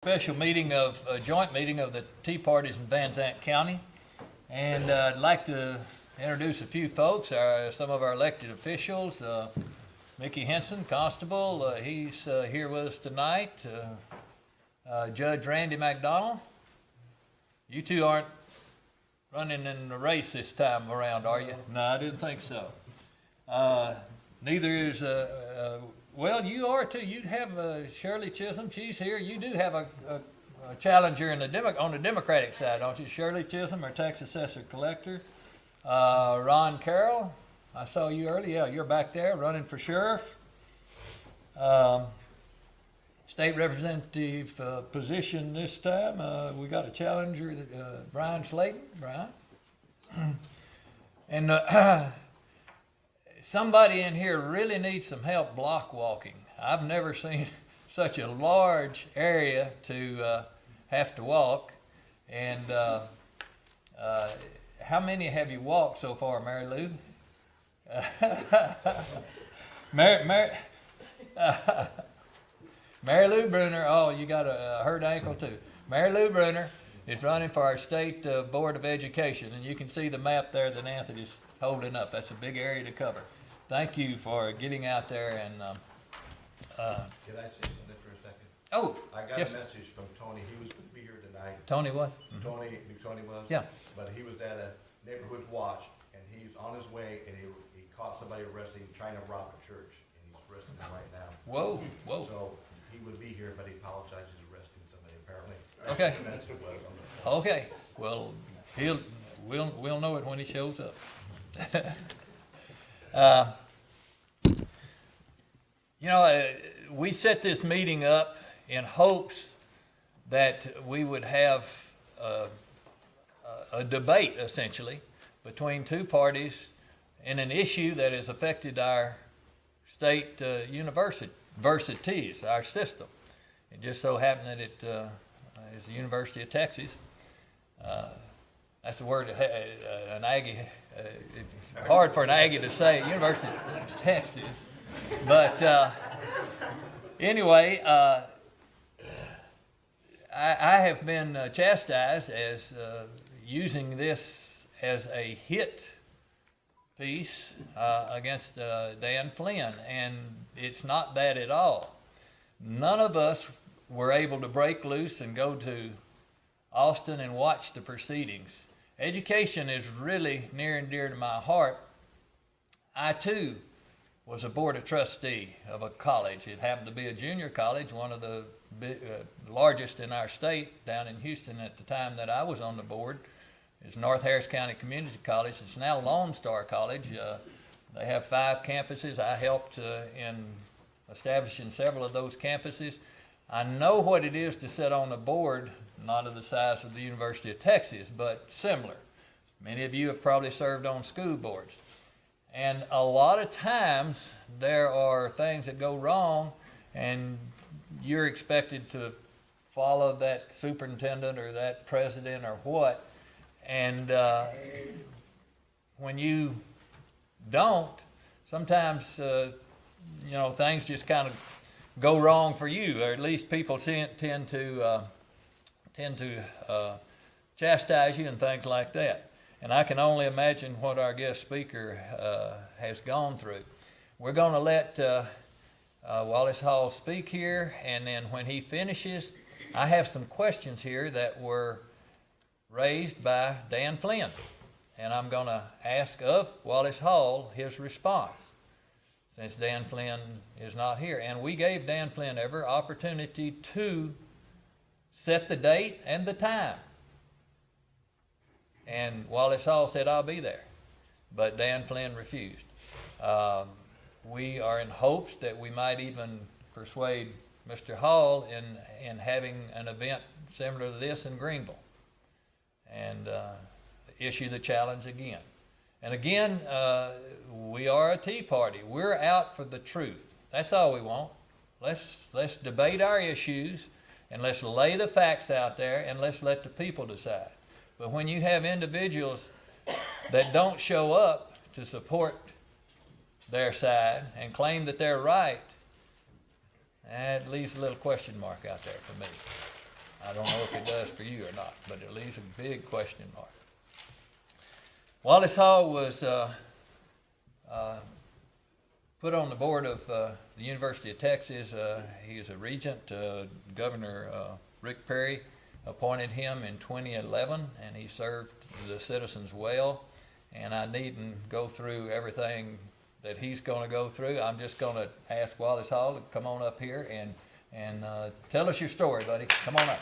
special meeting of, a joint meeting of the Tea Parties in Van Zandt County. And I'd like to introduce a few folks, some of our elected officials. Mickey Henson, Constable, he's here with us tonight. Judge Randy McDonald. You two aren't running in the race this time around, are you? No, I didn't think so. Neither is, well, you are too. You have Shirley Chisholm. She's here. You do have a challenger in on the Democratic side, don't you? Shirley Chisholm, our tax assessor collector. Ron Carroll, I saw you earlier. Yeah, you're back there running for sheriff. State representative position this time. We got a challenger, Brian Slayton. Brian. And somebody in here really needs some help block walking. I've never seen such a large area to have to walk. And how many have you walked so far, Mary Lou? Mary Lou Bruner, oh, you got a hurt ankle too. Mary Lou Bruner is running for our state Board of Education, and you can see the map there that Anthony's holding up. That's a big area to cover. Thank you for getting out there and. Can I say something for a second? Oh, I got yes. a message from Tony. He was going to be here tonight. Tony what? Tony was. Yeah. But he was at a neighborhood watch, and he's on his way, and he caught somebody arresting, trying to rob a church, and he's arresting them right now. Whoa, whoa. So he would be here, but he apologizes for arresting somebody apparently. Okay. The message was on the phone. Okay. Well, we'll know it when he shows up. We set this meeting up in hopes that we would have a debate, essentially, between two parties in an issue that has affected our state universities, our system. It just so happened that it is the University of Texas. That's the word an Aggie. It's hard for an Aggie to say, University of Texas. But anyway, I have been chastised as using this as a hit piece against Dan Flynn, and it's not that at all. None of us were able to break loose and go to Austin and watch the proceedings. Education is really near and dear to my heart. I too was a board of trustee of a college. It happened to be a junior college, one of the largest in our state down in Houston at the time that I was on the board. It's North Harris County Community College. It's now Lone Star College. They have 5 campuses. I helped in establishing several of those campuses. I know what it is to sit on a board, not of the size of the University of Texas, but similar. Many of you have probably served on school boards. And a lot of times there are things that go wrong, and you're expected to follow that superintendent or that president or what. And when you don't, sometimes things just kind of go wrong for you, or at least people tend to chastise you and things like that. And I can only imagine what our guest speaker has gone through. We're going to let Wallace Hall speak here, and then when he finishes, I have some questions here that were raised by Dan Flynn, and I'm going to ask of Wallace Hall his response, since Dan Flynn is not here. And we gave Dan Flynn every opportunity to set the date and the time. And Wallace Hall said, I'll be there. But Dan Flynn refused. We are in hopes that we might even persuade Mr. Hall in having an event similar to this in Greenville and issue the challenge again. And again, we are a Tea Party. We're out for the truth. That's all we want. Let's debate our issues, and let's lay the facts out there, and let's let the people decide. But when you have individuals that don't show up to support their side and claim that they're right, that leaves a little question mark out there for me. I don't know if it does for you or not, but it leaves a big question mark. Wallace Hall was put on the board of the University of Texas. He is a regent. Governor Rick Perry appointed him in 2011, and he served the citizens well. And I needn't go through everything that he's going to go through. I'm just going to ask Wallace Hall to come on up here and tell us your story, buddy. Come on up.